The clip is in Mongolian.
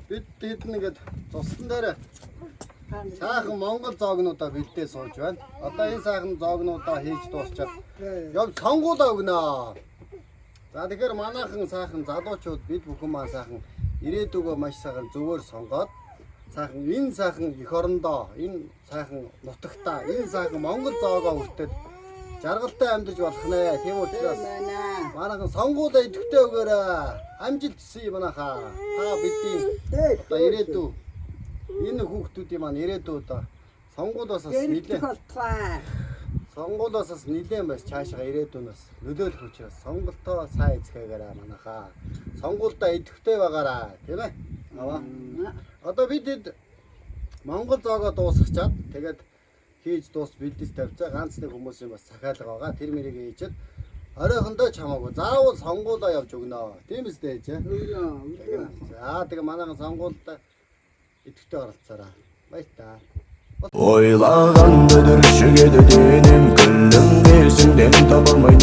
Бид хэд нэгэд цусан дээр сайхан Монгол зоогнуудаа бэлдээ сууж байна. Одоо энэ сайхан зоогнуудаа хийж дуусчаад яг сонгуулаа өгнө. За тэгэхээр манайхан сайхан залуучууд бид бүхэн маань сайхан ирээдүгөө маш сайхан зөвөр сонгоод сайхан энэ сайхан эх орондоо энэ сайхан нутагтаа энэ сайхан Монгол зоогоо хүртэл жаргалтай амьдарч болох нэ. Тийм учраас манайхан сонгуулаа идэвхтэй өгөөрэй. Амжилт хүсье манайхаа. Та бидний одоо ирээдүй энэ хүүхдүүдийн маань ирээдүй одоо сонгуулиас нэлээд бас цаашаа ирээдүйнээс нөлөөлөх учраас сонголтоо сайн эзэхээрээ манайхаа. Сонгуульдаа идэвхтэй байгаарай, тийм ээ. Аваа. Одоо бид Монгол зоогоо дуусгачаад тэгээд хийж дуус бэлдэс тавьцаа ганц нэг хүмүүсийн бас захиалга байгаа. Тэр мэрийг хийчихэд оройхондоо чамаагүй заавал сонгуулаа явж өгнө. Тийм үстэй ээж. За тэгээ манайхан сонгуульд идэвхтэй оролцоорой. Баярлалаа. Ойлаған бүдіршіге дінім күлім десің дем табылмай